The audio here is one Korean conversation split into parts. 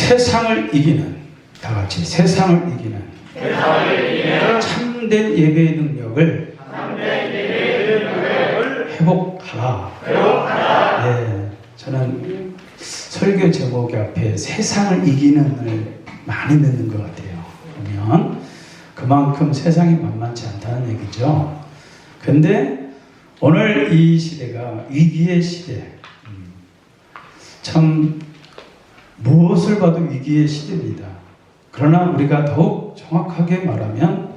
세상을 이기는, 다 같이 세상을 이기는 참된 예배의 능력을 회복하라. 예, 저는 설교 제목 앞에 세상을 이기는을 많이 넣는 것 같아요. 그러면 그만큼 세상이 만만치 않다는 얘기죠. 근데 오늘 이 시대가 위기의 시대, 참 무엇을 봐도 위기의 시대입니다. 그러나 우리가 더욱 정확하게 말하면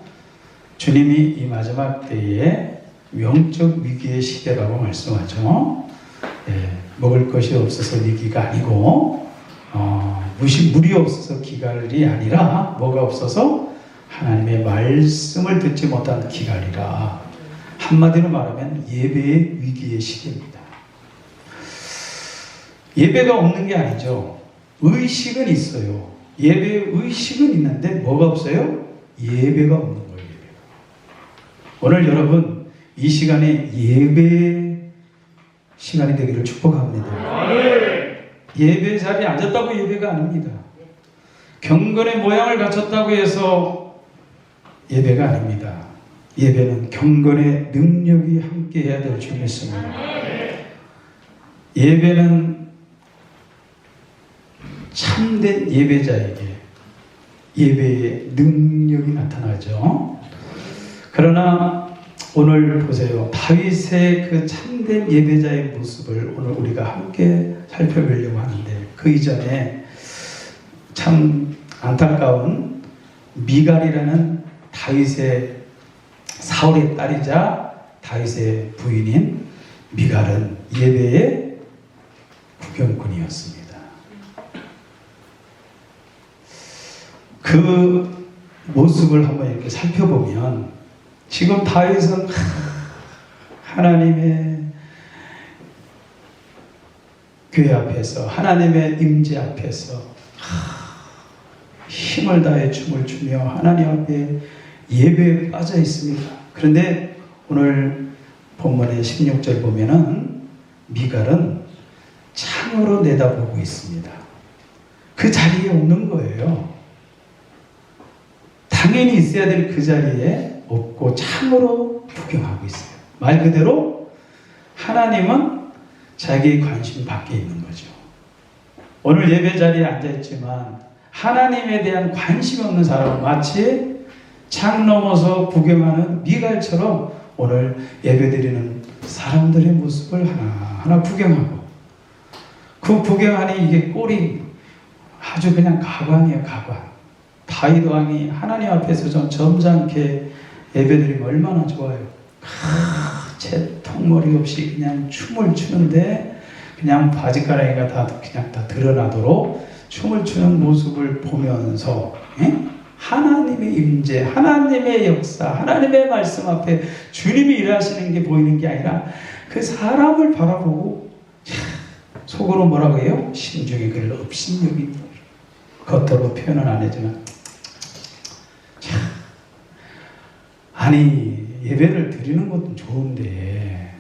주님이 이 마지막 때에 영적 위기의 시대라고 말씀하죠. 예, 먹을 것이 없어서 위기가 아니고 물이 없어서 기갈이 아니라 뭐가 없어서 하나님의 말씀을 듣지 못한 기갈이라. 한마디로 말하면 예배의 위기의 시대입니다. 예배가 없는 게 아니죠. 의식은 있어요. 예배의 의식은 있는데 뭐가 없어요? 예배가 없는 거예요. 예배가. 오늘 여러분 이 시간에 예배 시간이 되기를 축복합니다. 예배 자리에 앉았다고 예배가 아닙니다. 경건의 모양을 갖췄다고 해서 예배가 아닙니다. 예배는 경건의 능력이 함께 해야 될 줄 믿습니다. 예배는 참된 예배자에게 예배의 능력이 나타나죠. 그러나 오늘 보세요. 다윗의 그 참된 예배자의 모습을 오늘 우리가 함께 살펴보려고 하는데, 그 이전에 참 안타까운 미갈이라는 다윗의 사울의 딸이자 다윗의 부인인 미갈은 예배의 구경꾼이었습니다. 그 모습을 한번 이렇게 살펴보면 지금 다윗은 하나님의 교회 앞에서, 하나님의 임재 앞에서 힘을 다해 춤을 추며 하나님 앞에 예배에 빠져 있습니다. 그런데 오늘 본문의 16절 보면은 미갈은 창으로 내다보고 있습니다. 그 자리에 없는 거예요. 당연히 있어야 될 그 자리에 없고 창으로 구경하고 있어요. 말 그대로 하나님은 자기의 관심 밖에 있는 거죠. 오늘 예배 자리에 앉아있지만 하나님에 대한 관심이 없는 사람은 마치 창 넘어서 구경하는 미갈처럼 오늘 예배드리는 사람들의 모습을 하나하나 구경하고, 그 구경하니 이게 꼴이 아주 그냥 가관이에요. 가관. 다윗 왕이 하나님 앞에서 좀 점잖게 예배드리면 얼마나 좋아요. 채통머리 없이 그냥 춤을 추는데 그냥 바지가랑이가 그냥 다 드러나도록 춤을 추는 모습을 보면서 하나님의 임재, 하나님의 역사, 하나님의 말씀 앞에 주님이 일하시는 게 보이는 게 아니라 그 사람을 바라보고 속으로 뭐라고 해요? 심중에 그를 업신여긴, 겉으로 표현은 안 하지만 아니 예배를 드리는 것도 좋은데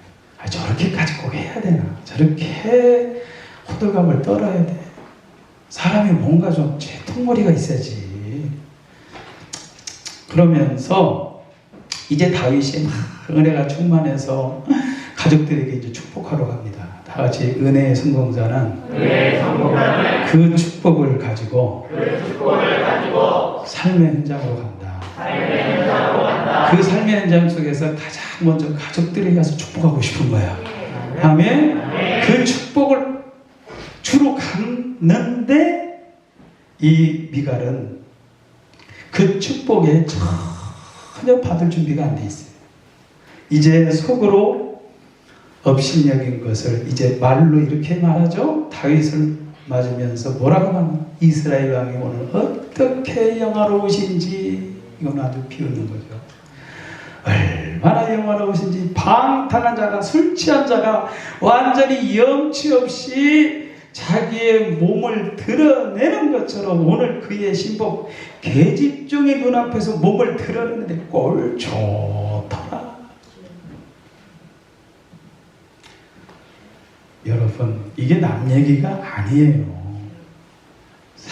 저렇게까지 꼭 해야 되나? 저렇게 호들갑을 떨어야 돼? 사람이 뭔가 좀 채통머리가 있어야지. 그러면서 이제 다윗이 막 은혜가 충만해서 가족들에게 이제 축복하러 갑니다. 다 같이 은혜의 성공자는 그 축복을 가지고 삶의 현장으로 간다. 그 삶의 현장 속에서 가장 먼저 가족들에게 가서 축복하고 싶은 거야. 아멘. 그 축복을 주로 갔는데 이 미갈은 그 축복에 전혀 받을 준비가 안 돼 있어요. 이제 속으로 업신여긴 것을 이제 말로 이렇게 말하죠. 다윗을 맞으면서 뭐라고 하면 이스라엘 왕이 오늘 어떻게 영화로우신지, 이건 아주 비웃는 거죠. 얼마나 영화로우신지, 방탕한 자가, 술 취한 자가 완전히 염치 없이 자기의 몸을 드러내는 것처럼 오늘 그의 신복 계집종의 눈앞에서 몸을 드러내는데 꼴 좋더라. 여러분, 이게 남 얘기가 아니에요.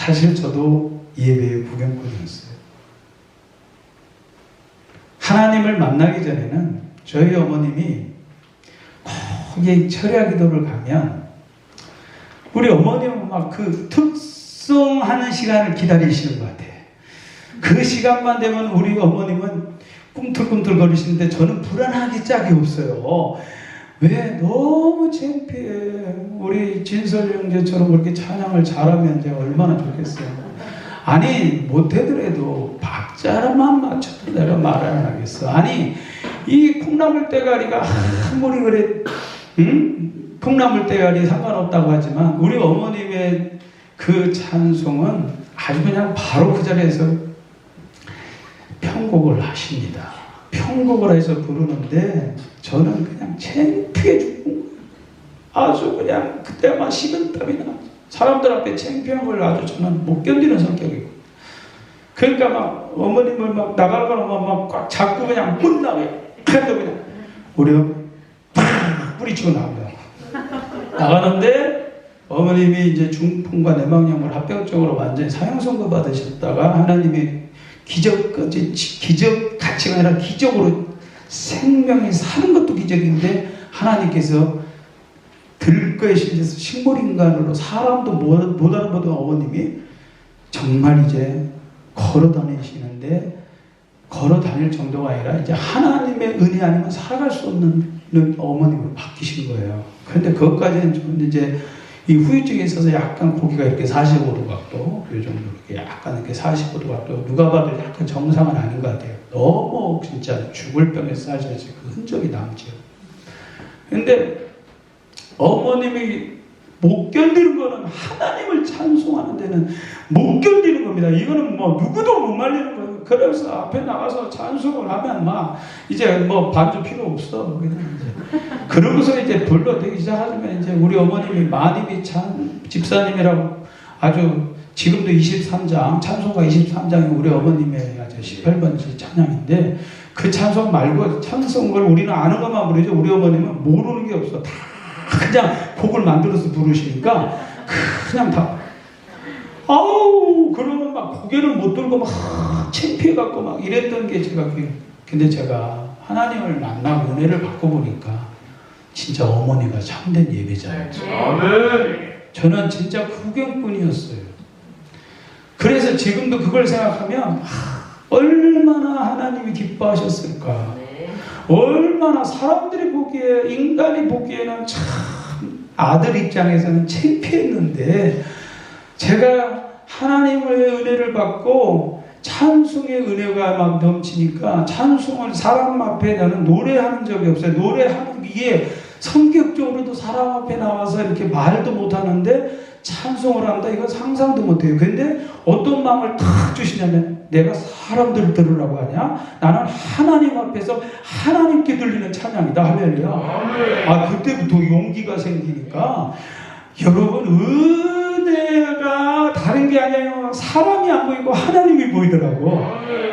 사실 저도 예배의 구경꾼이었어요. 하나님을 만나기 전에는 저희 어머님이 거기 철야 기도를 가면 우리 어머님은 막 그 특송하는 시간을 기다리시는 것 같아요. 그 시간만 되면 우리 어머님은 꿈틀꿈틀 거리시는데 저는 불안하기 짝이 없어요. 왜? 너무 창피해. 우리 진설 형제처럼 그렇게 찬양을 잘하면 제가 얼마나 좋겠어요. 아니 못해더라도 박자만 맞춰도 내가 말을 안 하겠어. 아니 이 콩나물 대가리가 아무리 그래 콩나물 대가리 상관없다고 하지만 우리 어머님의 그 찬송은 아주 그냥 바로 그 자리에서 편곡을 하십니다. 편곡을 해서 부르는데 저는 그냥 창피해 죽는 거예요. 아주 그냥 그때만 식은땀이 나. 사람들 앞에 창피한 걸 아주 저는 못 견디는 성격이고. 그러니까 막 어머님을 막 나가거나 막 꽉 잡고 그냥 못 나게. 그래도 그냥 우리 팍 뿌리치고 나옵니다. 나가는데 어머님이 이제 중풍과 내막염을 합병적으로 완전히 사형 선고 받으셨다가 하나님이 기적 가치가 아니라 기적으로 생명이 사는 것도 기적인데 하나님께서 들거에 실려서 식물인간으로 사람도 못 알아보던 어머님이 정말 이제 걸어 다니시는데 걸어 다닐 정도가 아니라 이제 하나님의 은혜 아니면 살아갈 수 없는 어머님으로 바뀌신 거예요. 그런데 그것까지는 좀 이제 이 후유증이 있어서 약간 고기가 이렇게 45도 각도, 이 정도 이렇게 약간 이렇게 45도 각도, 누가 봐도 약간 정상은 아닌 것 같아요. 너무 진짜 죽을 병에 싸셔서 그 흔적이 남죠. 근데 어머님이 못 견디는 거는 하나님을 찬송하는 데는 못 견디는 겁니다. 이거는 뭐 누구도 못 말리는 거예요. 그래서 앞에 나가서 찬송을 하면 막 이제 뭐 반주 필요 없어. 그냥 이제 그러고서 이제 불러대기 시작하면 이제 우리 어머님이 마니비 집사님이라고 아주 지금도 23장 찬송가 23장이 우리 어머님의 아주 18번째 찬양인데 그 찬송 말고 찬송을 우리는 아는 것만 부르죠. 우리 어머님은 모르는 게 없어. 다 그냥 곡을 만들어서 부르시니까 그냥 다 아우 그러면 막 고개를 못 들고 막 창피해갖고 막 이랬던 게 제가 근데 제가 하나님을 만나고 은혜를 받고 보니까 진짜 어머니가 참된 예배자였죠. 저는 진짜 구경꾼이었어요. 그래서 지금도 그걸 생각하면 얼마나 하나님이 기뻐하셨을까. 얼마나 사람들이 보기에 인간이 보기에는 참 아들 입장에서는 창피했는데 제가 하나님의 은혜를 받고 찬송의 은혜가 막 넘치니까 찬송을 사람 앞에 나는 노래하는 적이 없어요. 노래하는 게 성격적으로도 사람 앞에 나와서 이렇게 말도 못하는데 찬송을 한다 이건 상상도 못해요. 근데 어떤 마음을 탁 주시냐면 내가 사람들 들으라고 하냐? 나는 하나님 앞에서 하나님께 들리는 찬양이다. 할렐루야. 아 그때부터 용기가 생기니까 여러분 은혜가 다른 게 아니에요. 사람이 안 보이고 하나님이 보이더라고.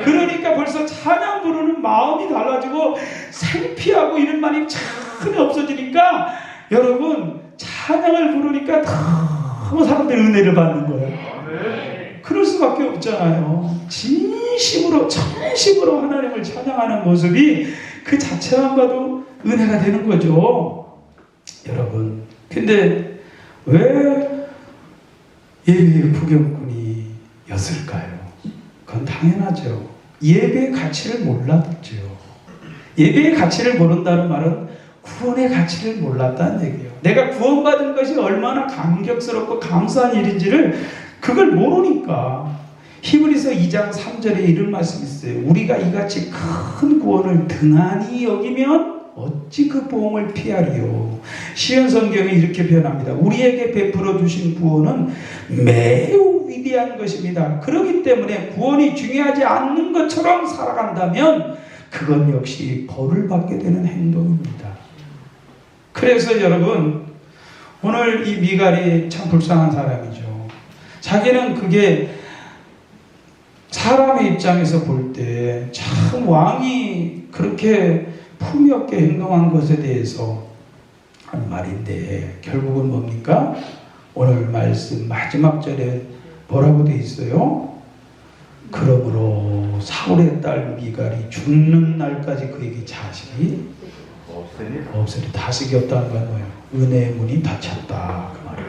그러니까 벌써 찬양 부르는 마음이 달라지고 생피하고 이런 말이 전혀 없어지니까 여러분 찬양을 부르니까 너무 사람들이 은혜를 받는 거예요. 그럴 수밖에 없잖아요. 진심으로 전심으로 하나님을 찬양하는 모습이 그 자체만 봐도 은혜가 되는 거죠. 여러분 근데 왜 예배의 구경꾼이었을까요? 그건 당연하죠. 예배의 가치를 몰랐죠. 예배의 가치를 모른다는 말은 구원의 가치를 몰랐다는 얘기예요. 내가 구원받은 것이 얼마나 감격스럽고 감사한 일인지를 그걸 모르니까. 히브리서 2장 3절에 이런 말씀이 있어요. 우리가 이같이 큰 구원을 등한히 여기면 어찌 그 보응을 피하리요. 시온 성경이 이렇게 표현합니다. 우리에게 베풀어 주신 구원은 매우 위대한 것입니다. 그렇기 때문에 구원이 중요하지 않는 것처럼 살아간다면 그건 역시 벌을 받게 되는 행동입니다. 그래서 여러분 오늘 이 미갈이 참 불쌍한 사람이죠. 자기는 그게 사람의 입장에서 볼 때 참 왕이 그렇게 품위 없게 행동한 것에 대해서 한 말인데 결국은 뭡니까? 오늘 말씀 마지막 절에 뭐라고 돼 있어요? 그러므로 사울의 딸 미갈이 죽는 날까지 그에게 자식이 없으리. 자식이 없다는 건 뭐예요? 은혜의 문이 닫혔다 그 말이에요.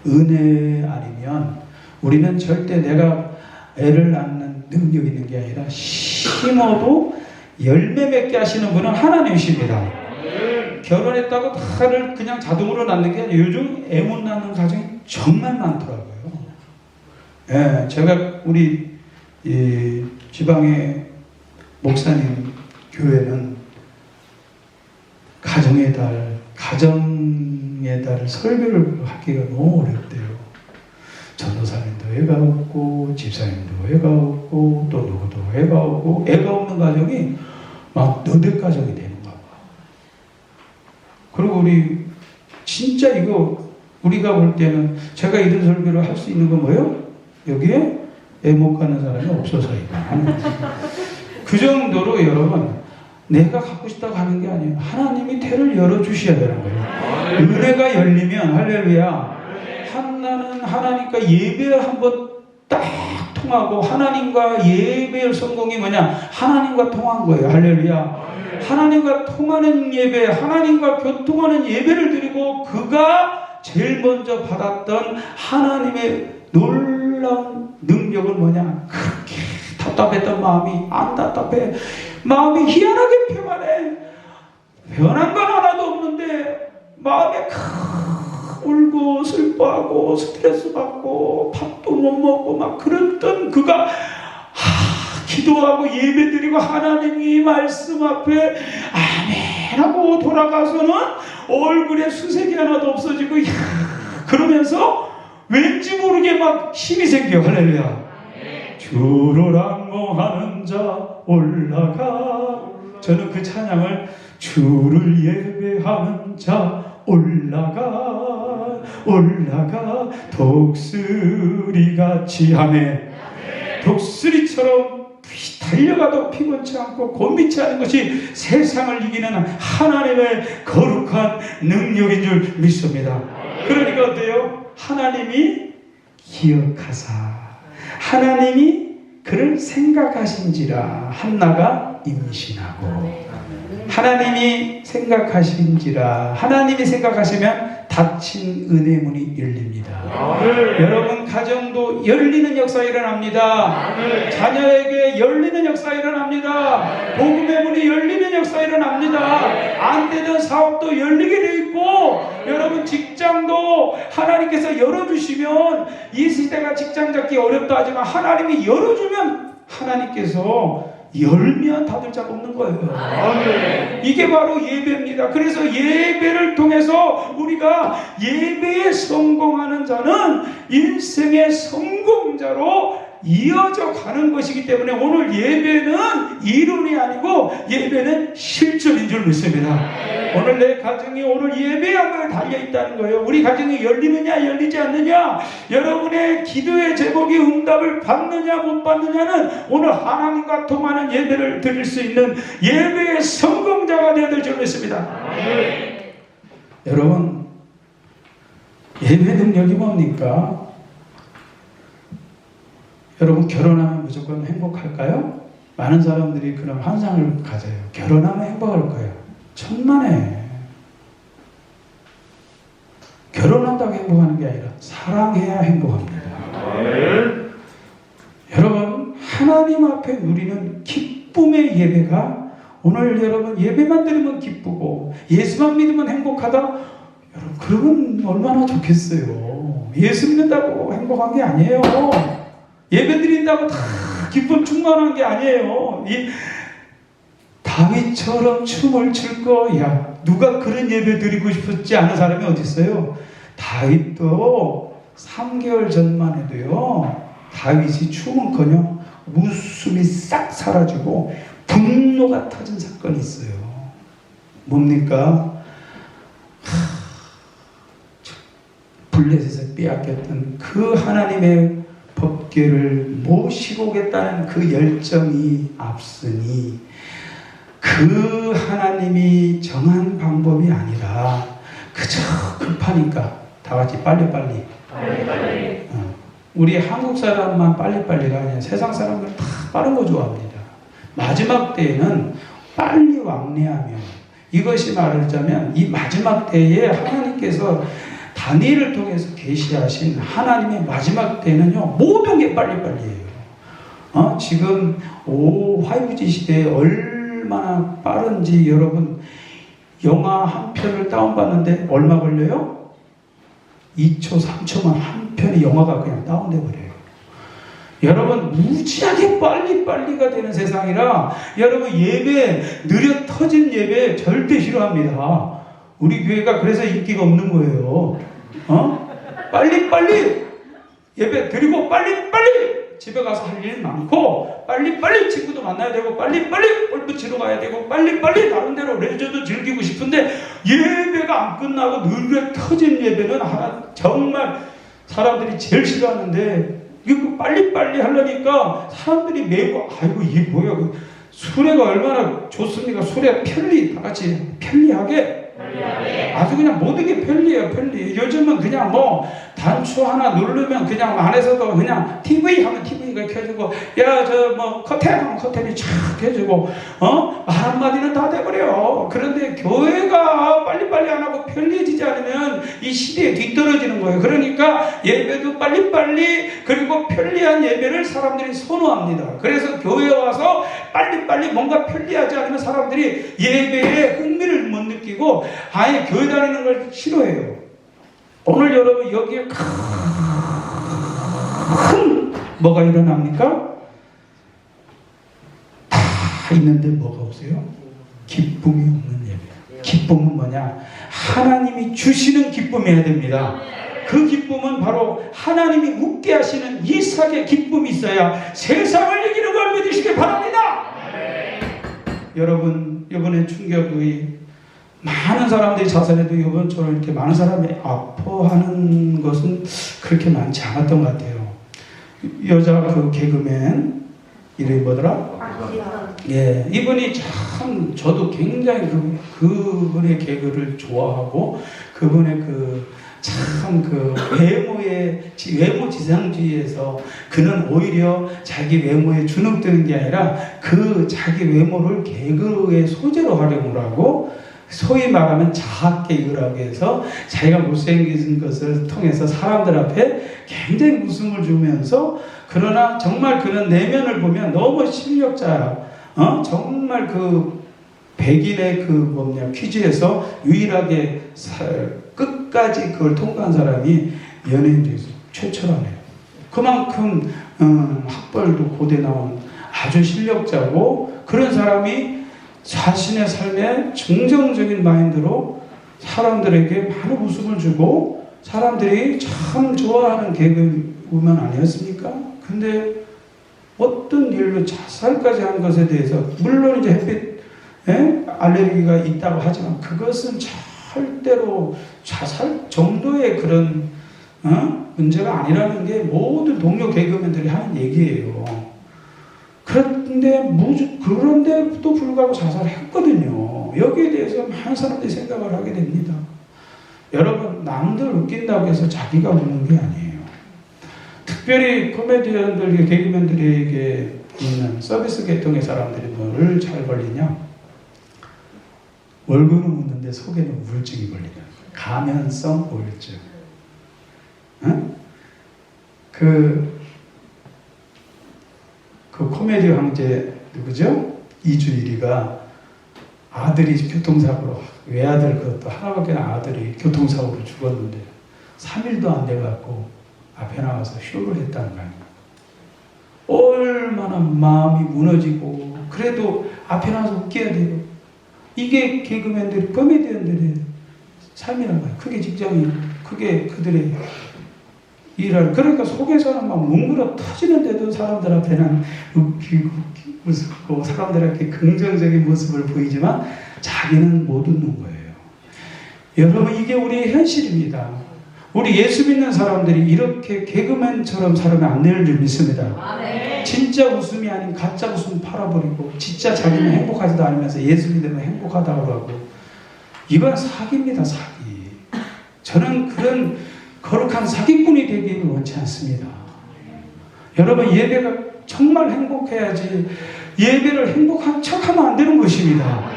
은혜 아니면 우리는 절대 내가 애를 낳는 능력이 있는 게 아니라 심어도 열매 맺게 하시는 분은 하나님이십니다. 결혼했다고 다를 그냥 자동으로 낳는 게 아니라 요즘 애 못 낳는 가정이 정말 많더라고요. 예, 제가 우리 지방의 목사님 교회는 가정의 달을 설교를 하기가 너무 어렵대요. 전도사님도 애가 없고 집사님도 애가 없고 또 누구도 애가 없고 애가 없는 가정이 막 너댓 가정이 되는가 봐. 그리고 우리 진짜 이거 우리가 볼 때는 제가 이런 설교를 할 수 있는 건 뭐예요? 여기에 애 못 가는 사람이 없어서이다. 그 정도로 여러분 내가 갖고 싶다고 하는 게 아니에요. 하나님이 태를 열어주셔야 되는 거예요. 은혜가 열리면 할렐루야. 한나는 하나님과 예배를 한번 딱 통하고 하나님과 예배의 성공이 뭐냐? 하나님과 통한 거예요. 할렐루야. 하나님과 통하는 예배, 하나님과 교통하는 예배를 드리고 그가 제일 먼저 받았던 하나님의 놀라운 능력은 뭐냐? 그렇게 답답했던 마음이 안 답답해. 마음이 희한하게 평안해. 변한 건 하나도 없는데 마음에 울고 슬퍼하고 스트레스 받고 밥도 못 먹고 막 그랬던 그가 기도하고 예배드리고 하나님이 말씀 앞에 아멘 하고 돌아가서는 얼굴에 수색이 하나도 없어지고 그러면서 왠지 모르게 막 힘이 생겨. 할렐루야. 주를 악모하는 자 올라가. 저는 그 찬양을 주를 예배하는 자 올라가 독수리같이 하네. 독수리처럼 달려가도 피곤치 않고 곤비치 않은 것이 세상을 이기는 하나님의 거룩한 능력인 줄 믿습니다. 그러니까 어때요? 하나님이 기억하사 하나님이 그를 생각하신지라. 한나가 임신하고 하나님이 생각하신지라. 하나님이 생각하시면 닫힌 은혜 문이 열립니다. 여러분 가정도 열리는 역사 일어납니다. 자녀에게 열리는 역사 일어납니다. 복음의 문이 열리는 역사 일어납니다. 안 되던 사업도 열리게 되어 있고 여러분 직장도 하나님께서 열어주시면 이 시대가 직장 잡기 어렵다 하지만 하나님이 열어주면 하나님께서 열면 닫을 자가 없는 거예요. 이게 바로 예배입니다. 그래서 예배를 통해서 우리가 예배에 성공하는 자는 인생의 성공자로 이어져 가는 것이기 때문에 오늘 예배는 이론이 아니고 예배는 실전인 줄 믿습니다. 오늘 내 가정이 오늘 예배하고 달려있다는 거예요. 우리 가정이 열리느냐 열리지 않느냐, 여러분의 기도의 제목이 응답을 받느냐 못 받느냐는 오늘 하나님과 통하는 예배를 드릴 수 있는 예배의 성공자가 되어야 될 줄 믿습니다. 여러분 예배 능력이 뭡니까? 여러분 결혼하면 무조건 행복할까요? 많은 사람들이 그런 환상을 가져요. 결혼하면 행복할 거예요. 천만에. 결혼한다고 행복하는 게 아니라 사랑해야 행복합니다. 여러분 하나님 앞에 누리는 기쁨의 예배가 오늘 여러분 예배만 드리면 기쁘고 예수만 믿으면 행복하다? 여러분 그러면 얼마나 좋겠어요. 예수 믿는다고 행복한 게 아니에요. 예배 드린다고 다 기쁨 충만한 게 아니에요. 다윗처럼 춤을 출 거야. 누가 그런 예배 드리고 싶지 않은 사람이 어디 있어요? 다윗도 3개월 전만 해도요. 다윗이 춤은커녕 웃음이 싹 사라지고 분노가 터진 사건이 있어요. 뭡니까? 블레셋에서 빼앗겼던 그 하나님의 법궤를 모시고 오겠다는 그 열정이 앞서니 그 하나님이 정한 방법이 아니라 그저 급하니까 다 같이 빨리빨리 우리 한국 사람만 빨리빨리가 아니라 세상 사람들 다 빠른 거 좋아합니다. 마지막 때에는 빨리 왕래하며, 이것이 말하자면 이 마지막 때에 하나님께서 다니엘을 통해서 계시하신 하나님의 마지막 때는요, 모든 게 빨리빨리예요. 지금 5G 시대에 얼마나 빠른지 여러분, 영화 한 편을 다운받는데 얼마 걸려요? 2초, 3초만 한 편의 영화가 그냥 다운돼 버려요. 여러분, 무지하게 빨리빨리가 되는 세상이라 여러분, 예배, 느려 터진 예배 절대 싫어합니다. 우리 교회가 그래서 인기가 없는 거예요. 빨리빨리 예배 드리고 빨리빨리 집에 가서 할 일 많고, 빨리빨리 친구도 만나야 되고, 빨리빨리 골프 치러 가야 되고, 빨리빨리 다른 데로 레저도 즐기고 싶은데 예배가 안 끝나고 느려 터진 예배는 정말 사람들이 제일 싫어하는데, 이거 빨리빨리 하려니까 사람들이 매우, 아이고 이게 뭐야, 수레가 얼마나 좋습니까? 수레 편리, 다 같이 편리하게 아주 그냥 모든 게 편리해요. 편리. 요즘은 그냥 뭐 단추 하나 누르면 그냥 안에서도 그냥 TV 하면 TV가 켜지고, 야 저 뭐 커튼 하면 커튼이 쫙 켜지고, 말 한마디는 다 돼버려. 그런데 교회가 빨리빨리 안 하고 편리해지지 않으면 이 시대에 뒤떨어지는 거예요. 그러니까 예배도 빨리빨리, 그리고 편리한 예배를 사람들이 선호합니다. 그래서 교회에 와서 빨리빨리 뭔가 편리하지 않으면 사람들이 예배에 흥미를 못 느끼고 아예 교회 다니는 걸 싫어해요. 오늘 여러분 여기에 큰 뭐가 일어납니까? 다 있는데 뭐가 없어요? 기쁨이 없는 예배. 기쁨은 뭐냐? 하나님이 주시는 기쁨이어야 됩니다. 그 기쁨은 바로 하나님이 웃게 하시는 이삭의 기쁨이 있어야 세상을 이기는 걸 믿으시기 바랍니다. 여러분, 이번에 충격의 많은 사람들이 자살해도 이번처럼 이렇게 많은 사람이 아파하는 것은 그렇게 많지 않았던 것 같아요. 여자 그 개그맨 이름이 뭐더라? 예, 이분이 참 저도 굉장히 그분의 개그를 좋아하고, 그분의 외모 지상주의에서 그는 오히려 자기 외모에 주눅드는 게 아니라 그 자기 외모를 개그의 소재로 활용을 하고, 소위 말하면 자학개그라고 해서 자기가 못생긴 것을 통해서 사람들 앞에 굉장히 웃음을 주면서, 그러나 정말 그는 내면을 보면 너무 실력자야. 정말 그 백인의 퀴즈에서 유일하게 끝까지 그걸 통과한 사람이 연예인 중에서 최초라네요. 그만큼 학벌도 고대 나온 아주 실력자고, 그런 사람이 자신의 삶에 긍정적인 마인드로 사람들에게 많은 웃음을 주고 사람들이 참 좋아하는 개그우먼 아니었습니까? 근데 어떤 일로 자살까지 한 것에 대해서, 물론 이제 햇빛 알레르기가 있다고 하지만 그것은 절대로 자살 정도의 그런 문제가 아니라는 게 모든 동료 개그맨들이 하는 얘기예요. 그런데도 불구하고 자살했거든요. 여기에 대해서 많은 사람들이 생각을 하게 됩니다. 여러분, 남들 웃긴다고 해서 자기가 웃는 게 아니에요. 특별히 코미디언들, 개그맨들에게 있는 서비스 계통의 사람들이 뭐를 잘 걸리냐? 얼굴은 웃는데 속에는 우울증이 걸리다. 가면성 우울증. 그 코미디 황제 누구죠? 이주일이가 아들이 교통사고로, 외아들 그것도 하나밖에 아들이 교통사고로 죽었는데 3일도 안 돼갖고 앞에 나와서 쇼를 했다는 거 아닙니까? 얼마나 마음이 무너지고, 그래도 앞에 나와서 웃겨야 되고, 이게 개그맨들이, 코미디언들의 삶이란 말이에요. 그게 직장이고, 그게 그들의 일을. 그러니까 속에서는 막 뭉그러 터지는데도 사람들 앞에는 웃기고 웃고 사람들에게 긍정적인 모습을 보이지만 자기는 못 웃는 거예요. 여러분, 이게 우리의 현실입니다. 우리 예수 믿는 사람들이 이렇게 개그맨처럼 살면 안 되는 줄 믿습니다. 진짜 웃음이 아닌 가짜 웃음 팔아버리고, 진짜 자기는 행복하지도 않으면서 예수 믿으면 행복하다고 하고, 이건 사기입니다. 사기. 저는 그런 거룩한 사기꾼이 되기를 원치 않습니다. 여러분, 예배가 정말 행복해야지 예배를 행복한 척하면 안 되는 것입니다.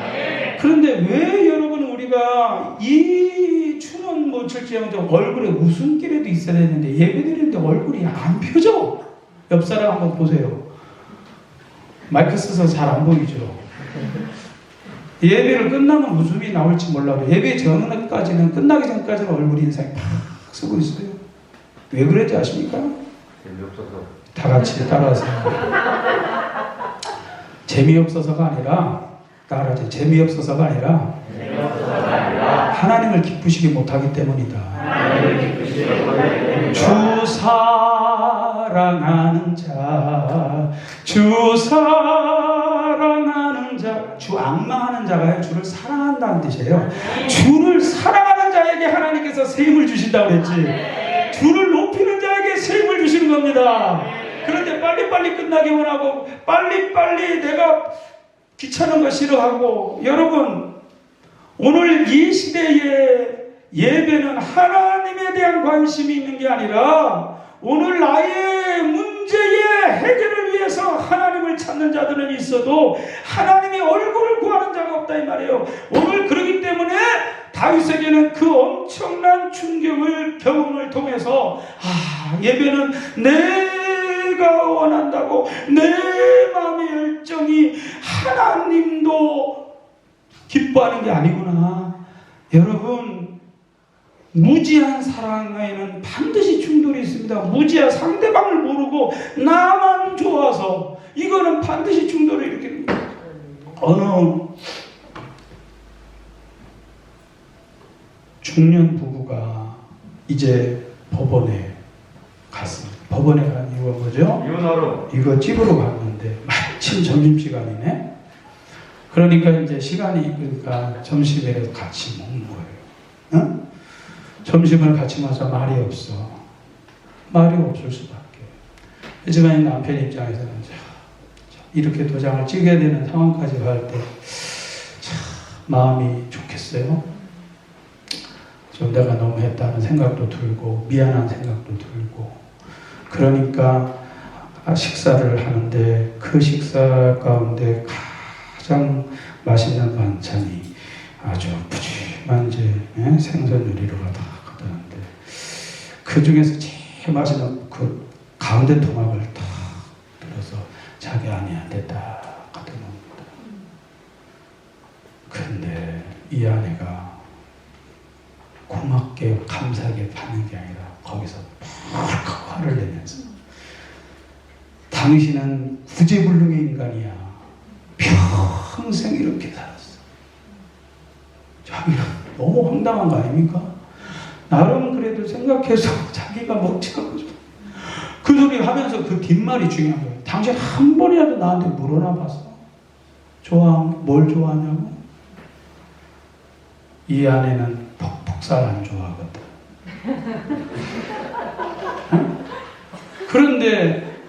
그런데 왜 여러분, 우리가 이 춤은 못 출지언정 얼굴에 웃음기라도 있어야 되는데 예배드리는데 얼굴이 안 펴져? 옆 사람 한번 보세요. 마이크 써서 잘 안 보이죠? 예배를 끝나면 웃음이 나올지 몰라도 예배 전까지는, 끝나기 전까지는 얼굴 인상이 팍 쓰고 있어요. 왜 그런지 아십니까? 재미없어서. 다 같이 따라하세요. 재미없어서가 아니라, 따라하세요. 재미없어서가 아니라 하나님을 기쁘시게 못하기 때문이다. 주 사랑하는 자, 주 사랑하는 자, 주 악망하는 자가요, 주를 사랑한다는 뜻이에요. 주를 사랑하는 자에게 하나님께서 세임을 주신다고 그랬지. 주를 높이는 자에게 세임을 주시는 겁니다. 그런데 빨리빨리 끝나기 원하고 빨리빨리 내가 귀찮은 거 싫어하고, 여러분, 오늘 이 시대의 예배는 하나님에 대한 관심이 있는 게 아니라 오늘 나의 문제의 해결을 위해서 하나님을 찾는 자들은 있어도 하나님의 얼굴을 구하는 자가 없다 이 말이에요. 오늘 그러기 때문에 다윗에게는 그 엄청난 충격을, 경험을 통해서 예배는 내가 원한다고 내 마음의 열정이 하나님도 기뻐하는 게 아니구나. 여러분, 무지한 사랑에는 반드시 충돌이 있습니다. 무지한 상대방을 모르고 나만 좋아서, 이거는 반드시 충돌을 일으킵니다. 어느 중년 부부가 이제 법원에 갔습니다. 법원에 간 이유가 뭐죠? 이혼하러. 이거 집으로 갔는데 마침 점심시간이네. 그러니까 이제 시간이 있으니까 점심에 같이 먹는 거예요. 응? 점심을 같이 먹어서 말이 없어. 말이 없을 수밖에. 하지만 남편 입장에서는 이렇게 도장을 찍어야 되는 상황까지 갈 때 마음이 좋겠어요. 좀 내가 너무 했다는 생각도 들고 미안한 생각도 들고, 그러니까 식사를 하는데 그 식사 가운데 가장 맛있는 반찬이 아주 푸짐한 이제 생선 요리로가 다 가득한데, 그 중에서 제일 맛있는 그 가운데 토막을 딱 들어서 자기 아내한테 딱 갖다 놓습니다. 그런데 이 아내가 고맙게 감사하게 받는 게 아니라 거기서 팍 화를 내면서, 당신은 구제불능의 인간이야. 평생 이렇게 살았어. 자기가 너무 황당한 거 아닙니까? 나름 그래도 생각해서 자기가 먹지 않고 그 소리 하면서 그 뒷말이 중요한 거예요. 당신 한 번이라도 나한테 물어나 봤어? 뭘 좋아하냐고? 이 아내는 퍽퍽살 안 좋아하거든. 그런데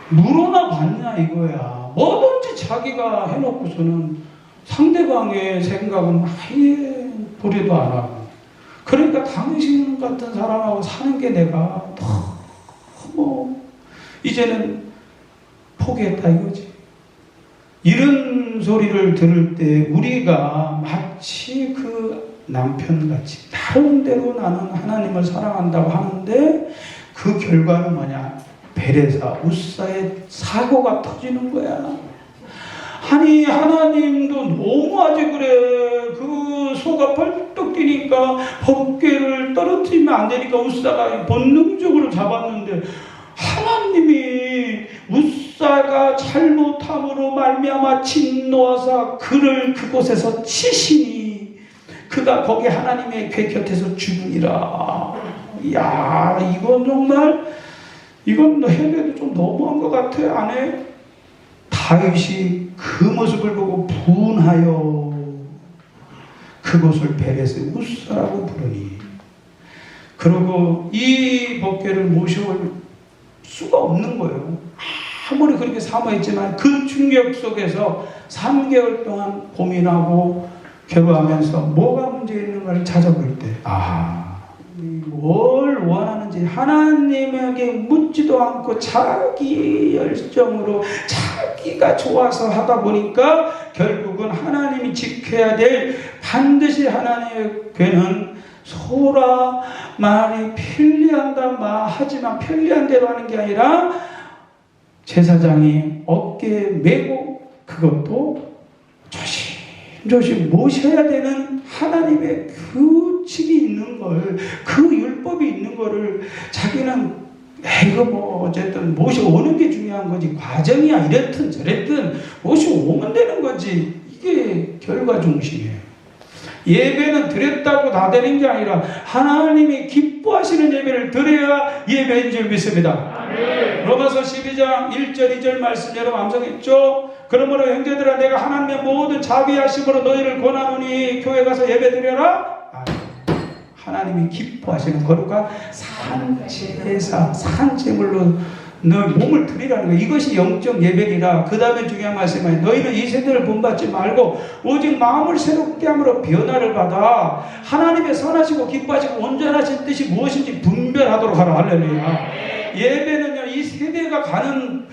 물어나 봤냐 이거야. 뭐든지 자기가 해놓고서는 상대방의 생각은 아예 보려도 안 하고, 그러니까 당신 같은 사람하고 사는 게 내가 너무 이제는 포기했다 이거지. 이런 소리를 들을 때 우리가 마치 그 남편같이 나름대로 나는 하나님을 사랑한다고 하는데 그 결과는 뭐냐? 베레사, 우사의 사고가 터지는 거야. 아니 하나님도 너무하지 그래. 그 소가 벌떡 뛰니까 법궤를 떨어뜨리면 안 되니까 우사가 본능적으로 잡았는데, 하나님이 우사가 잘못함으로 말미암아 진노하사 그를 그곳에서 치시니 그가 거기 하나님의 궤 곁에서 죽으니라. 이야, 이건 정말, 이건 해도 좀 너무한 것 같아. 안 해? 다윗이 그 모습을 보고 분하여 그곳을 베레스 우사라고 부르니, 그리고 이 법궤를 모셔올 수가 없는 거예요. 아무리 그렇게 사모했지만 그 충격 속에서 3개월 동안 고민하고 괴로워하면서 뭐가 문제 있는가를 찾아볼 때, 뭘 원하는지 하나님에게 묻지도 않고 자기 열정으로 자기가 좋아서 하다 보니까 결국은 하나님이 지켜야 될, 반드시 하나님의 괴는 소라 말이 편리한다 하지만 편리한 대로 하는 게 아니라 제사장이 어깨에 메고 그것도 조심조심 모셔야 되는 하나님의 규칙이 있는 걸, 그 율법이 있는 거를 자기는 이거 뭐 어쨌든 모셔오는 게 중요한 거지, 과정이야 이랬든 저랬든 모셔오면 되는 거지, 이게 결과 중심이에요. 예배는 드렸다고 다 되는 게 아니라 하나님이 기뻐하시는 예배를 드려야 예배인 줄 믿습니다. 아멘. 로마서 12장 1절 2절 말씀 여러분 암송했죠? 그러므로 형제들아 내가 하나님의 모든 자비하심으로 너희를 권하노니 교회 가서 예배 드려라. 하나님이 기뻐하시는 거룩한 산제사, 산제물로 너희 몸을 드리라는 거예요. 이것이 영적 예배이라. 그 다음에 중요한 말씀은 너희는 이 세대를 본받지 말고 오직 마음을 새롭게 함으로 변화를 받아 하나님의 선하시고 기뻐하시고 온전하신 뜻이 무엇인지 분별하도록 하라. 할렐루야. 예배는요, 이 세대가 가는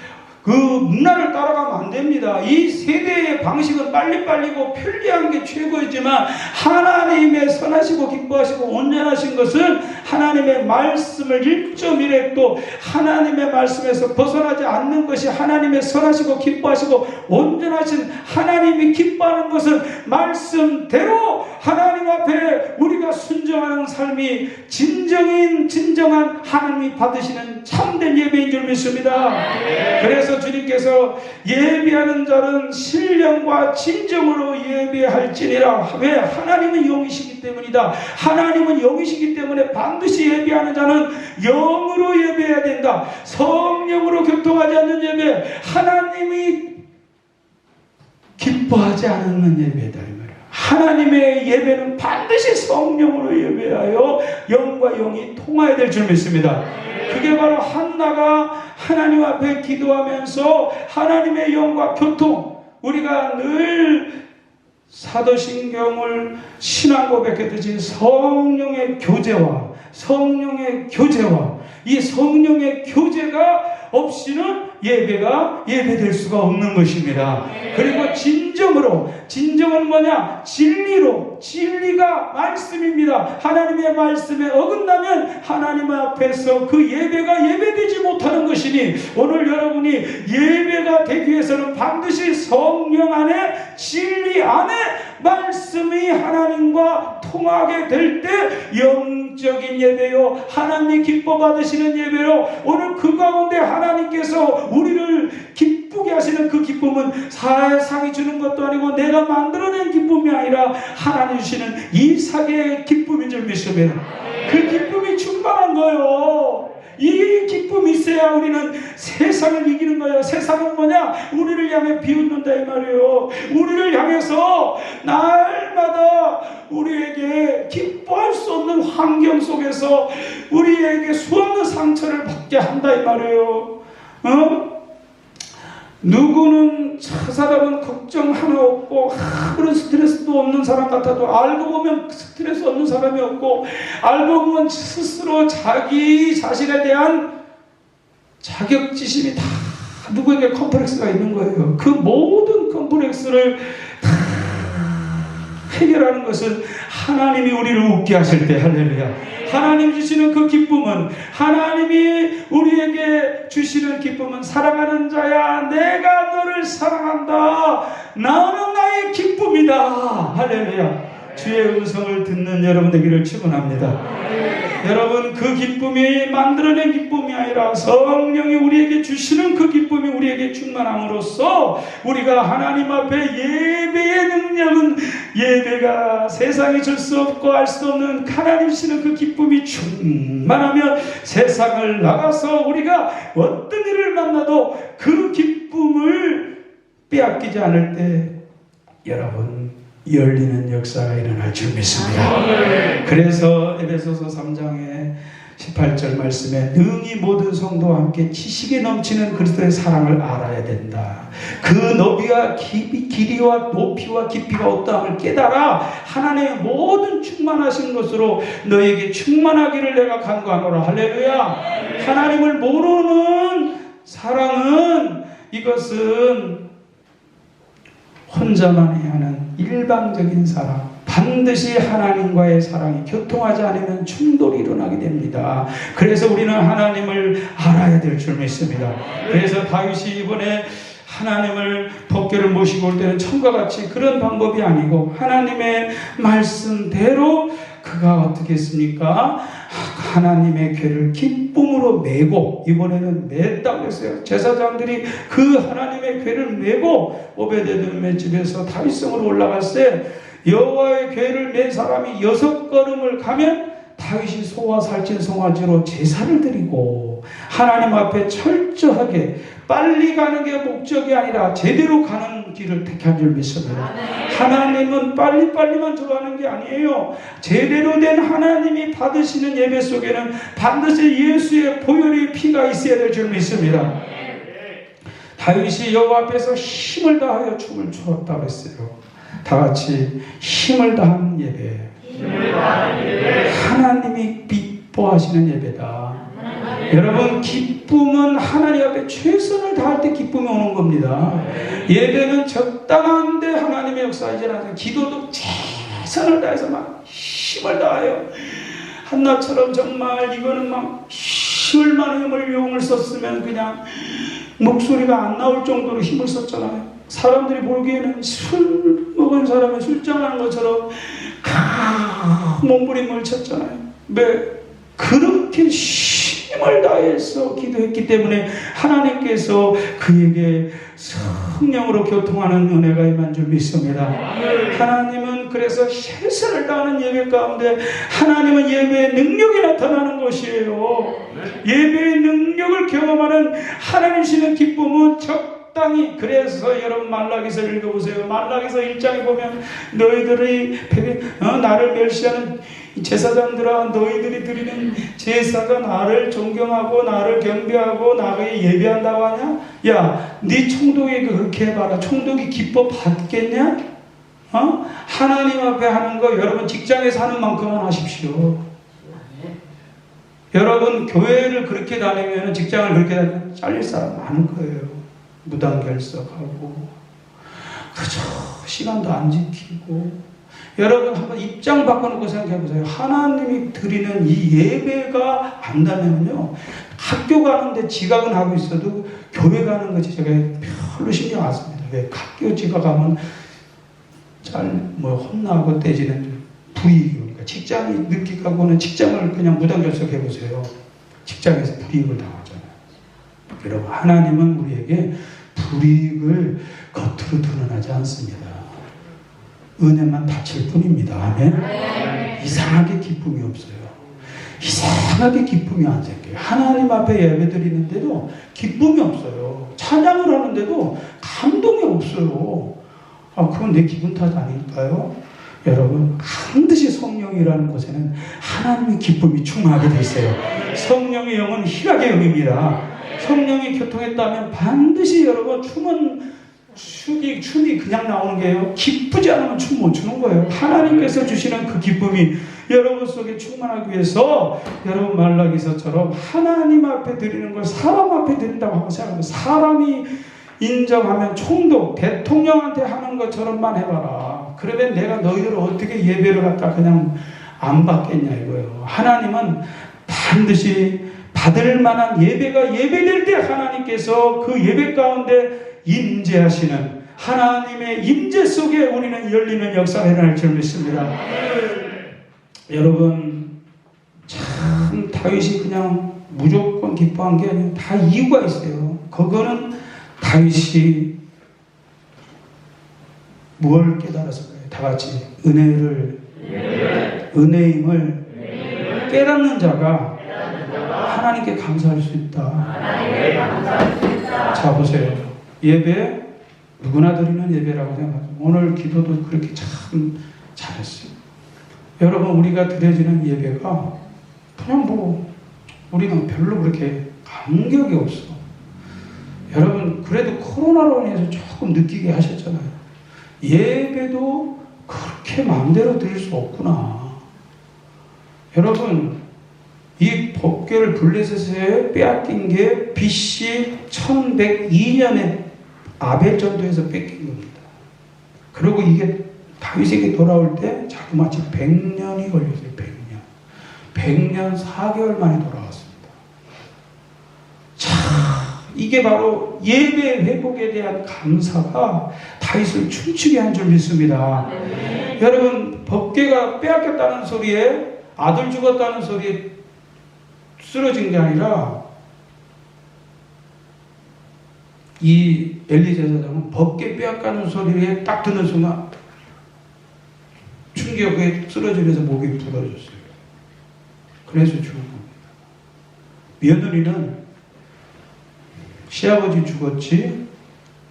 그 문화를 따라가면 안 됩니다. 이 세대의 방식은 빨리빨리고 편리한 게 최고이지만 하나님의 선하시고 기뻐하시고 온전하신 것은 하나님의 말씀을 1.1획도 하나님의 말씀에서 벗어나지 않는 것이 하나님의 선하시고 기뻐하시고 온전하신, 하나님이 기뻐하는 것은 말씀대로 하나님 앞에 우리가 순종하는 삶이 진정한 하나님이 받으시는 참된 예배인 줄 믿습니다. 그래서 주님께서 예배하는 자는 신령과 진정으로 예배할지니라. 왜? 하나님은 영이시기 때문이다. 하나님은 영이시기 때문에 반드시 예배하는 자는 영으로 예배해야 된다. 성령으로 교통하지 않는 예배, 하나님이 기뻐하지 않는 예배다. 하나님의 예배는 반드시 성령으로 예배하여 영과 영이 통하여야 될 줄 믿습니다. 그게 바로 한나가 하나님 앞에 기도하면서 하나님의 영과 교통, 우리가 늘 사도신경을 신앙 고백했듯이 성령의 교제와 이 성령의 교제가 없이는 예배가 예배될 수가 없는 것입니다. 그리고 진정은 뭐냐? 진리가 말씀입니다. 하나님의 말씀에 어긋나면 하나님 앞에서 그 예배가 예배되지 못하는 것이니 오늘 여러분이 예배가 되기 위해서는 반드시 성령 안에, 진리 안에 말씀이 하나님과 통하게 될 때 영적인 예배요, 하나님 기뻐 받으시는 예배요, 오늘 그 가운데 하나님께서 우리를 기쁘게 하시는 그 기쁨은 세상이 주는 것도 아니고 내가 만들어낸 기쁨이 아니라 하나님 주시는 이삭의 기쁨인 줄 믿습니다. 그 기쁨이 충만한 거예요. 이 기쁨이 있어야 우리는 세상을 이기는 거예요. 세상은 뭐냐? 우리를 향해 비웃는다 이 말이에요. 우리를 향해서 날마다 우리에게 기뻐할 수 없는 환경 속에서 우리에게 수없는 상처를 받게 한다 이 말이에요. 누구는 사람은 걱정 하나 없고 아무런 스트레스도 없는 사람 같아도 알고 보면 스트레스 없는 사람이 없고, 알고 보면 스스로 자기 자신에 대한 자격지심이 다 누구에게 컴플렉스가 있는 거예요. 그 모든 컴플렉스를 다 해결하는 것은 하나님이 우리를 웃게 하실 때, 할렐루야. 하나님 주시는 그 기쁨은, 하나님이 우리에게 주시는 기쁨은 사랑하는 자야 내가 너를 사랑한다, 나는 나의 기쁨이다. 할렐루야. 주의 음성을 듣는 여러분 되기를 축원합니다. 여러분, 그 기쁨이 만들어낸 기쁨이 아니라 성령이 우리에게 주시는 그 기쁨이 우리에게 충만함으로써 우리가 하나님 앞에 예배의 능력은, 예배가 세상이 줄 수 없고 알 수 없는 하나님 주시는 그 기쁨이 충만하면 세상을 나가서 우리가 어떤 일을 만나도 그 기쁨을 빼앗기지 않을 때 여러분 열리는 역사가 일어날 줄 믿습니다. 그래서 에베소서 3장에 18절 말씀에 능히 모든 성도와 함께 지식에 넘치는 그리스도의 사랑을 알아야 된다. 그 너비와 길이와 높이와 깊이가 어떠함을 깨달아 하나님의 모든 충만하신 것으로 너에게 충만하기를 내가 간구하노라. 할렐루야. 하나님을 모르는 사랑은, 이것은 혼자만이 하는 일방적인 사랑, 반드시 하나님과의 사랑이 교통하지 않으면 충돌이 일어나게 됩니다. 그래서 우리는 하나님을 알아야 될 줄 믿습니다. 그래서 다윗이 이번에 하나님을 법궤를 모시고 올 때는 처음과 같이 그런 방법이 아니고 하나님의 말씀대로 그가 어떻게 했습니까? 하나님의 궤를 기쁨으로 메고, 이번에는 맸다고 했어요. 제사장들이 그 하나님의 궤를 메고 오베데돔의 집에서 다윗성으로 올라갔을 때 여호와의 궤를 맨 사람이 6걸음을 가면 다윗이 소와 살찐 송아지로 제사를 드리고 하나님 앞에 철저하게 빨리 가는 게 목적이 아니라 제대로 가는 길을 택한 줄 믿습니다. 하나님은 빨리빨리만 좋아하는 게 아니에요. 제대로 된 하나님이 받으시는 예배 속에는 반드시 예수의 보혈의 피가 있어야 될 줄 믿습니다. 다윗이 여호와 앞에서 힘을 다하여 춤을 추었다고 했어요. 다 같이 힘을 다한 예배. 하나님이 기뻐하시는 예배다. 여러분, 기쁨은 하나님 앞에 최선을 다할 때 기쁨이 오는 겁니다. 예배는 적당한데 하나님의 역사이지 않아요. 기도도 최선을 다해서 막 힘을 다하여 한나처럼 정말 이거는 막 얼마나 용을 썼으면 그냥 목소리가 안 나올 정도로 힘을 썼잖아요. 사람들이 보기에는 술 먹은 사람이 술장하는 것처럼 몸부림을 쳤잖아요. 왜? 그렇게 힘을 다해서 기도했기 때문에 하나님께서 그에게 성령으로 교통하는 은혜가 임한 줄 믿습니다. 하나님은 그래서 최선을 다하는 예배 가운데 하나님은 예배의 능력이 나타나는 것이에요. 예배의 능력을 경험하는 하나님 주시는 기쁨은 적당히. 그래서 여러분 말라기서 읽어보세요. 말라기서 1장에 보면 너희들이 나를 멸시하는 제사장들아, 너희들이 드리는 제사가 나를 존경하고 나를 경배하고 나에게 예배한다고 하냐? 야, 네 총독이 그렇게 해봐라. 총독이 기뻐 받겠냐? 하나님 앞에 하는 거 여러분 직장에서 하는 만큼만 하십시오. 여러분 교회를 그렇게 다니면, 직장을 그렇게 다니면 잘릴 사람 많은 거예요. 무단결석하고 그저 시간도 안 지키고. 여러분 한번 입장 바꿔놓고 생각해보세요. 하나님이 드리는 이 예배가 안다면요, 학교 가는데 지각은 하고 있어도 교회 가는 것이 제가 별로 신경 안 씁니다. 왜? 학교 지각하면 혼나고 떼지는 불이익이니까. 직장이 늦게 가고는 직장을 그냥 무단결석해보세요. 직장에서 불이익을 당하잖아요. 여러분, 하나님은 우리에게 불이익을 겉으로 드러나지 않습니다. 은혜만 바칠 뿐입니다. 아멘. 이상하게 기쁨이 없어요. 이상하게 기쁨이 안 생겨요. 하나님 앞에 예배 드리는데도 기쁨이 없어요. 찬양을 하는데도 감동이 없어요. 그건 내 기분 탓 아닐까요? 여러분, 반드시 성령이라는 곳에는 하나님의 기쁨이 충만하게 되어 있어요. 성령의 영은 희락의 영입니다. 성령이 교통했다면 반드시 여러분 춤이 그냥 나오는 게요. 기쁘지 않으면 춤 못 추는 거예요. 하나님께서 주시는 그 기쁨이 여러분 속에 충만하기 위해서 여러분 말라기서처럼 하나님 앞에 드리는 걸 사람 앞에 드린다고 한번 생각해보세요. 사람이 인정하면 총독, 대통령한테 하는 것처럼만 해봐라. 그러면 내가 너희들을 어떻게 예배를 갖다 그냥 안 받겠냐 이거예요. 하나님은 반드시 받을 만한 예배가 예배될 때 하나님께서 그 예배 가운데 임재하시는 하나님의 임재 속에 우리는 열리는 역사가 일어날 줄 믿습니다. 여러분, 참 다윗이 그냥 무조건 기뻐한 게 아니라 다 이유가 있어요. 그거는 다윗이 뭘 깨달아서 그래요? 다 같이 은혜임을 깨닫는 자가 하나님께 감사할 수 있다. 자, 보세요. 예배 누구나 드리는 예배라고 생각하죠. 오늘 기도도 그렇게 참 잘했어요. 여러분, 우리가 드려지는 예배가 그냥 우리는 별로 그렇게 감격이 없어. 여러분 그래도 코로나로 인해서 조금 느끼게 하셨잖아요. 예배도 그렇게 마음대로 드릴 수 없구나. 여러분 이 법궤를 블레셋에 빼앗긴 게 BC 1102년에 아벨전도에서 뺏긴 겁니다. 그리고 이게 다윗에게 돌아올 때 자그마치 100년이 걸렸어요. 100년 4개월 만에 돌아왔습니다. 자, 이게 바로 예배 회복에 대한 감사가 다윗을 춤추게 한 줄 믿습니다. 여러분 법궤가 빼앗겼다는 소리에, 아들 죽었다는 소리에 쓰러진 게 아니라 이 엘리 제사장은 법궤 빼앗가는 소리에 딱 듣는 순간 충격에 쓰러지면서 목이 부러졌어요. 그래서 죽은 겁니다. 며느리는 시아버지 죽었지,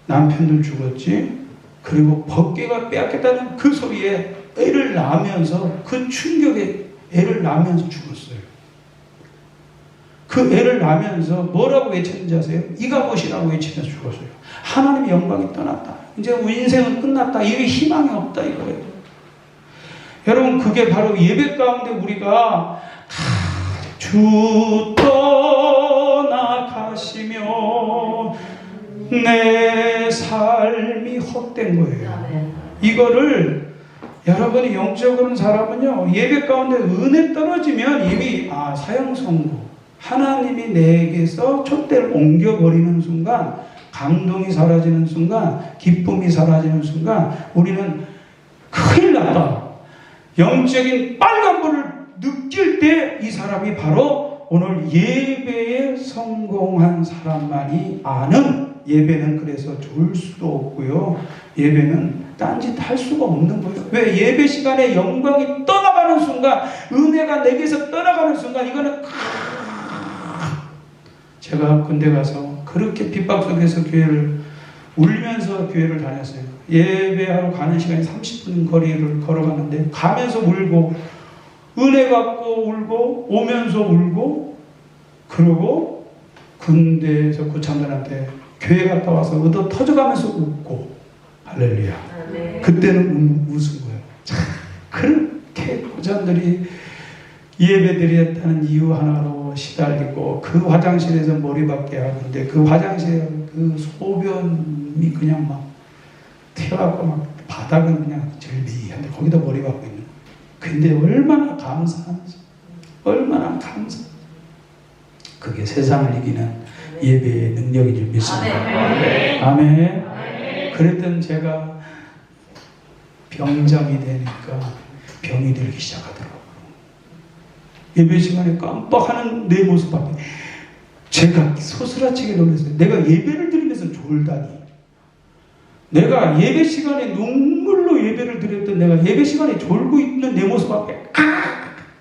남편도 죽었지, 그리고 법궤가 빼앗겼다는 그 소리에 애를 낳으면서, 그 충격에 애를 낳으면서 죽었어요. 그 애를 낳으면서 뭐라고 외쳤는지 아세요? 이가 무엇이라고 외치면서 죽었어요. 하나님의 영광이 떠났다. 이제 우리 인생은 끝났다. 이게 희망이 없다 이거예요. 여러분 그게 바로 예배 가운데 우리가 주 떠나가시며 내 삶이 헛된 거예요. 이거를 여러분이 영적으로는 사람은요, 예배 가운데 은혜 떨어지면 이미 사형 선고, 하나님이 내게서 촛대를 옮겨버리는 순간, 감동이 사라지는 순간, 기쁨이 사라지는 순간 우리는 큰일 났다. 영적인 빨간불을 느낄 때 이 사람이 바로 오늘 예배에 성공한 사람만이 아는, 예배는 그래서 좋을 수도 없고요. 예배는 딴짓 할 수가 없는 거예요. 왜? 예배 시간에 영광이 떠나가는 순간, 은혜가 내게서 떠나가는 순간, 이거는 제가 군대 가서 그렇게 핍박 속에서 교회를 울면서 교회를 다녔어요. 예배하러 가는 시간이 30분 거리를 걸어갔는데 가면서 울고, 은혜 받고 울고, 오면서 울고, 그러고 군대에서 구참들한테 교회 갔다 와서 얻어 터져가면서 웃고, 할렐루야. 그때는 웃은 거예요. 참, 그렇게 고참들이 예배 드렸다는 이유 하나로 시달리고, 그 화장실에서 머리밖에 하는데, 그 화장실에 그 소변이 그냥 막 튀어나오고, 막 바닥은 그냥 절비한데 거기다 머리 박고 있는 거예요. 근데 얼마나 감사한지, 얼마나 감사. 그게 세상을 이기는 예배의 능력인 줄 믿습니다. 아멘. 그랬던 제가 병장이 되니까 병이 들기 시작하더라고요. 예배 시간에 깜빡하는 내 모습 앞에 제가 소스라치게 놀랐어요. 내가 예배를 드리면서 졸다니. 내가 예배 시간에 눈물로 예배를 드렸던 내가 예배 시간에 졸고 있는 내 모습 앞에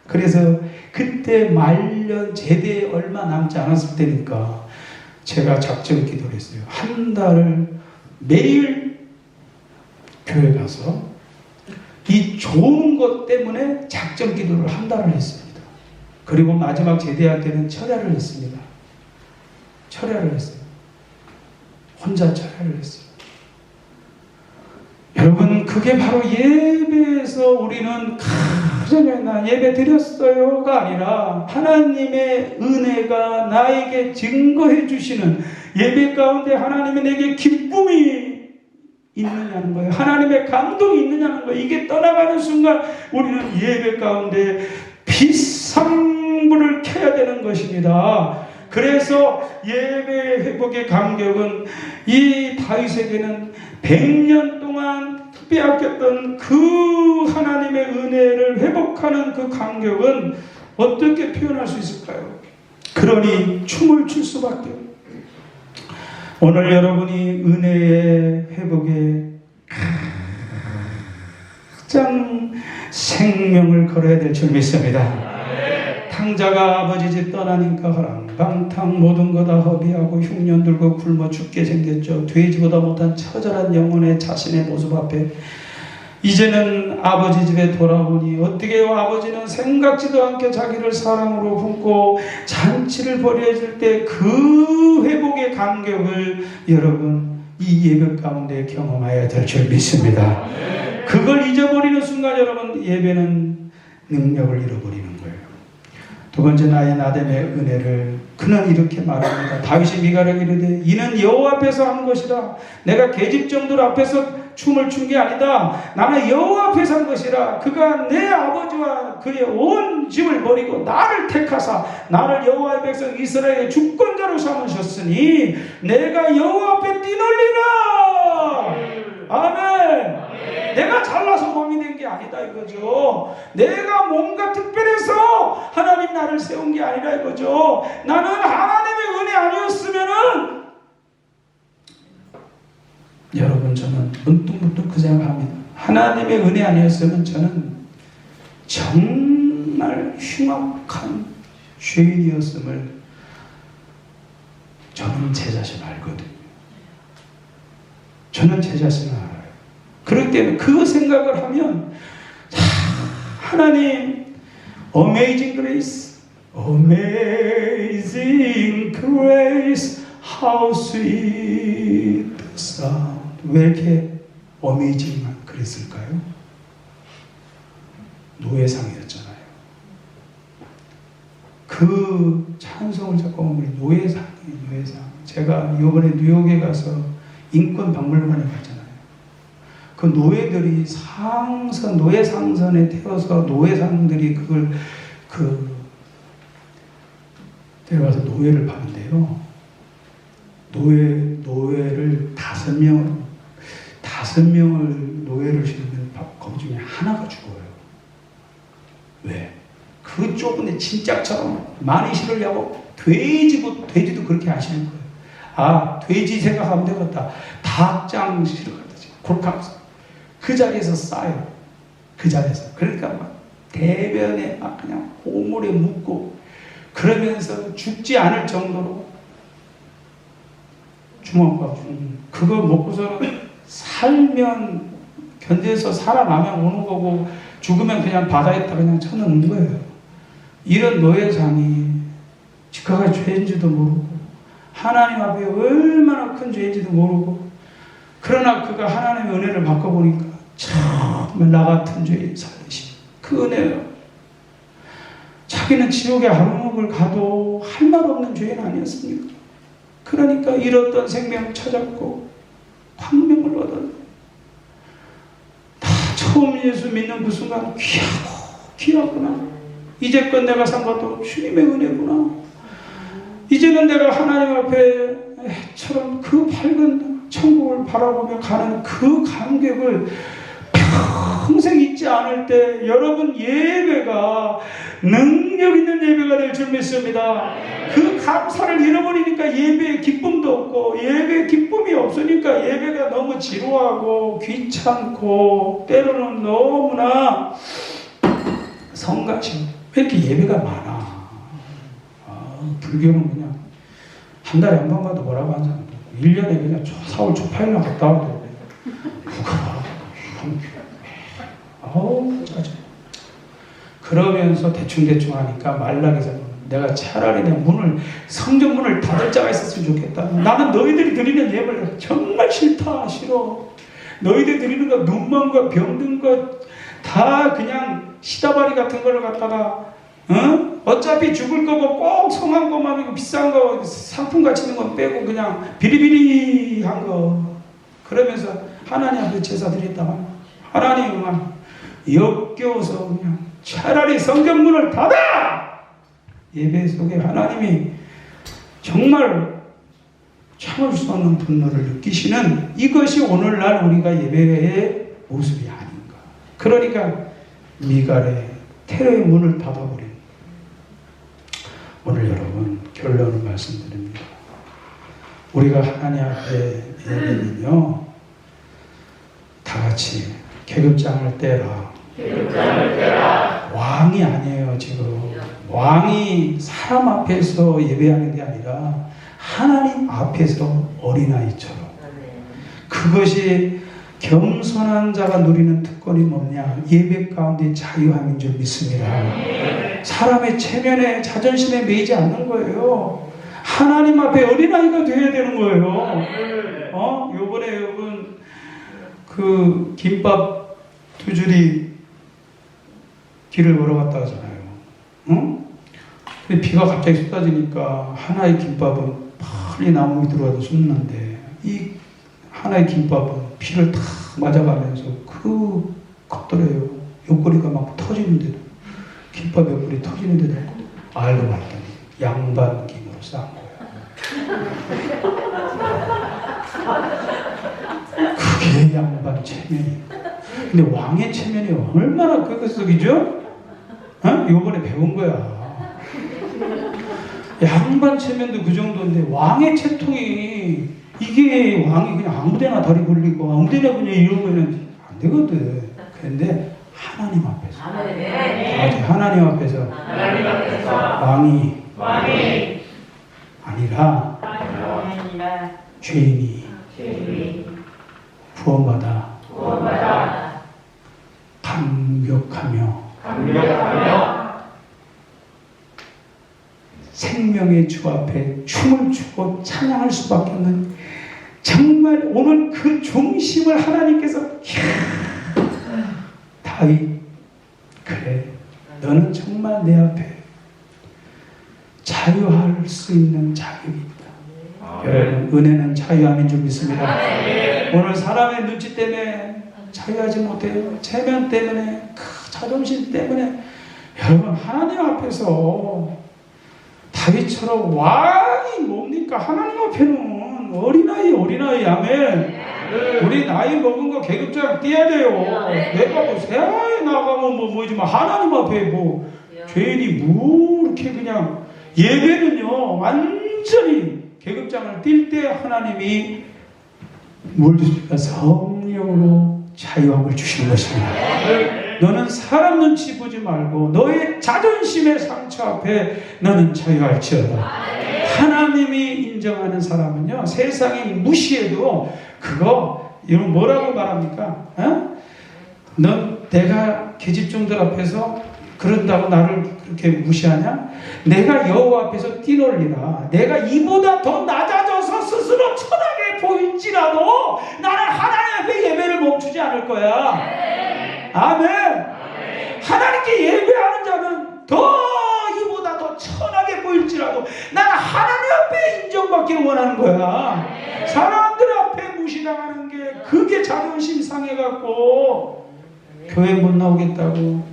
그래서 그때 말년 제대에 얼마 남지 않았을 때니까 제가 작정 기도를 했어요. 한 달을 매일 교회 가서 이 좋은 것 때문에 작정 기도를 한 달을 했습니다. 그리고 마지막 제대할 때는 철야를 했습니다. 철야를 했어요. 혼자 철야를 했어요. 여러분 그게 바로 예배에서 우리는 나 예배 드렸어요가 아니라 하나님의 은혜가 나에게 증거해 주시는, 예배 가운데 하나님이 내게 기쁨이 있느냐는 거예요. 하나님의 감동이 있느냐는 거예요. 이게 떠나가는 순간 우리는 예배 가운데 비상불을 켜야 되는 것입니다. 그래서 예배 회복의 감격은 이 다윗에게는 100년 동안 빼앗겼던 그 하나님의 은혜를 회복하는 그 감격은 어떻게 표현할 수 있을까요? 그러니 춤을 출 수밖에. 오늘 여러분이 은혜의 회복에 가장 생명을 걸어야 될 줄 믿습니다. 탕자가 아버지 집 떠나니까 허랑방탕 모든 거 다 허비하고 흉년 들고 굶어 죽게 생겼죠. 돼지보다 못한 처절한 영혼의 자신의 모습 앞에 이제는 아버지 집에 돌아오니 어떻게요? 아버지는 생각지도 않게 자기를 사랑으로 품고 잔치를 벌여줄 때 그 회복의 감격을 여러분 이 예배 가운데 경험해야 될 줄 믿습니다. 그걸 잊어버리는 순간 여러분 예배는 능력을 잃어버리는 거예요. 두 번째 나의 나됨의 은혜를 그는 이렇게 말합니다. 다윗이 미가에게 이르되 이는 여호와 앞에서 한 것이라. 내가 계집종들 앞에서 춤을 춘 게 아니다. 나는 여호와 앞에서 한 것이라. 그가 내 아버지와 그의 온 집을 버리고 나를 택하사 나를 여호와의 백성 이스라엘의 주권자로 삼으셨으니 내가 여호와 앞에 뛰놀리라. 아멘. 내가 잘나서 몸이 된 게 아니다 이거죠. 내가 뭔가 특별해서 하나님 나를 세운 게 아니라 이거죠. 나는 하나님의 은혜 아니었으면은 여러분 저는 문득문득 그 생각합니다. 하나님의 은혜 아니었으면 저는 정말 흉악한 죄인이었음을 저는 제 자신 알거든요. 저는 제 자신을 알아요. 그렇기 때문에 그 생각을 하면 하나님 Amazing Grace, Amazing Grace, How sweet the sound. 왜 이렇게 Amazing만 그랬을까요? 노예상이었잖아요. 그 찬송을 자꾸 보면 노예상이에요. 노예상. 제가 이번에 뉴욕에 가서 인권 박물관에 갔잖아요. 그 노예들이 노예 상선에 태워서 노예상들이 그걸 데려가서 노예를 파는데요. 노예를 5명을 노예를 실으면 거기 중에 하나가 죽어요. 왜? 그 좁은 데 진짝처럼 많이 실으려고 돼지도 그렇게 하시는 거예요. 아, 돼지 생각하면 되겠다. 닭장 실어갔다. 골카면서 그 자리에서 싸요. 그 자리에서. 그러니까 막 대변에 막 그냥 오물에 묻고 그러면서 죽지 않을 정도로 주먹밥 그거 먹고서는 살면 견뎌서 살아나면 오는 거고 죽으면 그냥 바다에다 그냥 쳐넣는 거예요. 이런 노예상이 그가 죄인지도 모르고 하나님 앞에 얼마나 큰 죄인지도 모르고 그러나 그가 하나님의 은혜를 바꿔보니까 정말 나 같은 죄인 살리신 그 은혜요. 자기는 지옥의 감옥을 가도 할 말 없는 죄인 아니었습니까? 그러니까 잃었던 생명을 찾았고 광명을 얻었네. 다 처음 예수 믿는 그 순간 귀하구나. 이제껏 내가 산 것도 주님의 은혜구나. 이제는 내가 하나님 앞에 처럼 그 밝은 천국을 바라보며 가는 그 감격을 평생 잊지 않을 때 여러분 예배가 능력 있는 예배가 될 줄 믿습니다. 그 감사를 잃어버리니까 예배의 기쁨도 없고 예배의 기쁨이 없으니까 예배가 너무 지루하고 귀찮고 때로는 너무나 성가시고 왜 이렇게 예배가 많아? 불교는 그냥 한 달에 한 번 가도 뭐라고 하잖아. 1년에 그냥 4월 초파일날 갔다 와도 누가 뭐라고 짜증. 그러면서 대충대충 하니까 말락에서 내가 차라리 내 성전 문을 닫을 자가 있었으면 좋겠다. 나는 너희들이 드리는 예배를 정말 싫다. 너희들이 드리는 거 눈먼 거 병든 거 다 그냥 시다바리 같은 걸 갖다가 어차피 죽을 거고 꼭 성한 것만 비싼 거 상품 가치 있는 건 빼고 그냥 비리비리한 거 그러면서 하나님 앞에 제사 드렸다가 하나님만 역겨워서 그냥 차라리 성전문을 닫아! 예배 속에 하나님이 정말 참을 수 없는 분노를 느끼시는 이것이 오늘날 우리가 예배의 모습이 아닌가. 그러니까 미갈의 테러의 문을 닫아버린 오늘 여러분 결론을 말씀드립니다. 우리가 하나님 앞에 예배는요 다 같이 계급장을 떼라. 왕이 아니에요. 지금 왕이 사람 앞에서 예배하는 게 아니라 하나님 앞에서 어린아이처럼 그것이 겸손한 자가 누리는 특권이 뭐냐? 예배 가운데 자유함인 줄 믿습니다. 사람의 체면에 자존심에 매이지 않는 거예요. 하나님 앞에 어린아이가 되어야 되는 거예요. 요번에 여러분 그 김밥 두 줄이 길을 걸어갔다 하잖아요. 응? 근데 비가 갑자기 쏟아지니까 하나의 김밥은 빨리 나무 밑으로 가서 숨는데 이 하나의 김밥은 비를 탁 맞아가면서 그 겉돌아요. 옆구리가 막 터지는데도 김밥 옆구리 터지는데도 알고 봤더니 양반김으로 싼 거야. 그게 양반 체면이에요. 근데 왕의 체면이 얼마나 끄덕이죠? 요번에 배운 거야. 양반 체면도 그 정도인데 왕의 체통이 이게 왕이 그냥 아무데나 다리 굴리고 아무데나 그냥 이러면은 안 되거든. 그런데 하나님 앞에서 하나님 앞에서 왕이 아니라 죄인이 구원받아 감격하며 생명의 주 앞에 춤을 추고 찬양할 수밖에 없는, 정말 오늘 그 중심을 하나님께서 다윗, 그래 너는 정말 내 앞에 자유할 수 있는 자격이 있다. 여러분, 은혜는 자유함인 줄 믿습니다. 오늘 사람의 눈치 때문에 자유하지 못해요. 체면 때문에, 자존심 때문에. 여러분, 하나님 앞에서 다윗처럼 왕이 뭡니까? 하나님 앞에는 어린아이, 아멘. 우리 나이 먹은 거 계급장 띄어야 돼요. 내가 뭐 세상에 나가면 뭐지만 하나님 앞에 뭐 죄인이 뭐 이렇게 그냥, 예배는요 완전히 계급장을 띌 때 하나님이 뭘 주실까? 성령으로 자유함을 주시는 것입니다. 너는 사람 눈치 보지 말고 너의 자존심의 상처 앞에 너는 자유할지어다. 하나님이 인정하는 사람은요, 세상이 무시해도 그거 이런 뭐라고 말합니까? 넌 내가 계집종들 앞에서 그런다고 나를 그렇게 무시하냐? 내가 여호와 앞에서 뛰놀리라. 내가 이보다 더 낮아져서 스스로 천하게 보일지라도 나는 하나님 앞에 예배를 멈추지 않을 거야. 아멘. 하나님께 예배하는 자는 더 이보다 더 천하게 보일지라도 나는 하나님 앞에 인정받기를 원하는 거야. 사람들 앞에 무시당하는 게, 그게 자존심 상해갖고 교회 못 나오겠다고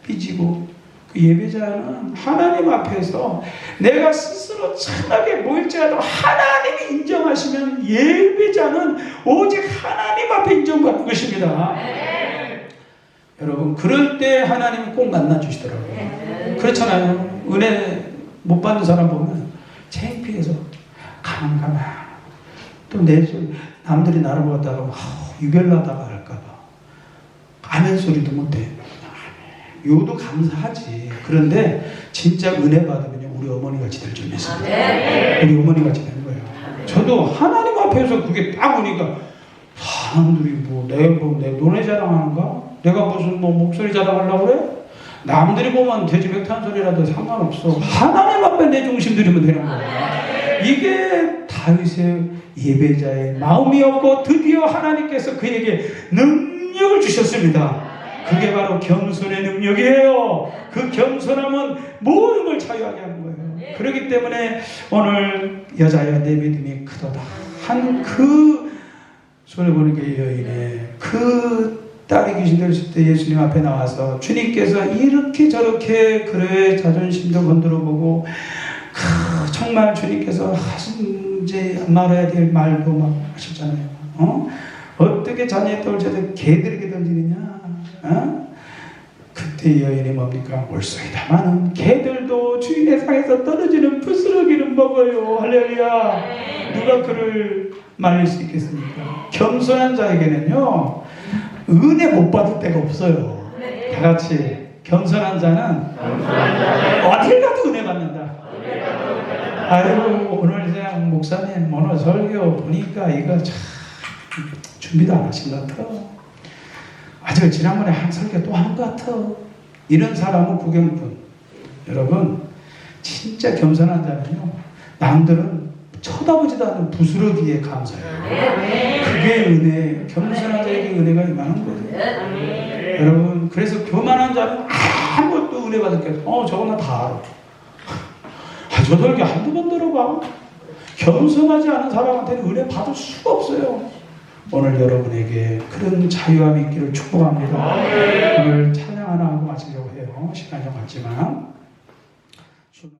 삐지고, 그 예배자는 하나님 앞에서 내가 스스로 천하게 보일지라도 하나님이 인정하시면 예배자는 오직 하나님 앞에 인정받는 것입니다. 여러분, 그럴 때 하나님은 꼭 만나주시더라고요. 그렇잖아요. 은혜 못 받는 사람 보면 창피해서 가만 또 남들이 나를 보다가 유별나다가 할까봐 아멘 소리도 못해. 요도 감사하지. 그런데 진짜 은혜 받으면 우리 어머니 같이 될 줄 믿습니다. 우리 어머니 같이 되는 거예요. 저도 하나님 앞에서 그게 딱 오니까 사람들이 내 노래 자랑하는가? 내가 무슨 목소리 자랑하려고 그래? 남들이 보면 돼지 맥탄 소리라도 상관없어. 하나님 앞에 내 중심 들이면 되는 거야. 이게 다윗의 예배자의 마음이었고, 드디어 하나님께서 그에게 능력을 주셨습니다. 그게 바로 겸손의 능력이에요. 그 겸손함은 모든 걸 자유하게 하는 거예요. 그렇기 때문에 오늘 여자여 내 믿음이 크도다 한 그 손을 보니까 이 여인의 그 딸이 귀신 들었을 때 예수님 앞에 나와서 주님께서 이렇게 저렇게 그의 자존심도 건드려보고, 정말 주님께서 이제 말해야 될 말도 막 하셨잖아요. 어떻게 자녀의 떡을 저렇게 개들에게 던지느냐? 그때 여인이 뭡니까? 올소이다마는 개들도 주인의 상에서 떨어지는 부스러기는 먹어요. 할렐루야. 누가 그를 말릴 수 있겠습니까? 겸손한 자에게는요 은혜 못 받을 데가 없어요. 다 같이 겸손한 자는 어딜 가도 은혜 받는다. 아유, 오늘 그냥 목사님 오늘 설교 보니까 이거 참 준비도 안 하신 것 같아. 아직 지난번에 한 설교 또 한 것 같아. 이런 사람은 구경꾼. 여러분, 진짜 겸손한 자는요, 남들은 쳐다보지도 않는 부스러기에 감사해요. 그게 은혜, 겸손한 자에게 은혜가 임하는 거예요. 여러분, 그래서 교만한 자는 아무것도 은혜 받을 게 없어. 저거 나 다 알아. 저 설교 한두 번 들어봐. 겸손하지 않은 사람한테는 은혜 받을 수가 없어요. 오늘 여러분에게 그런 자유함이 있기를 축복합니다. 오늘 찬양 하나 하고 마치려고 해요. 시간이 좀 갔지만.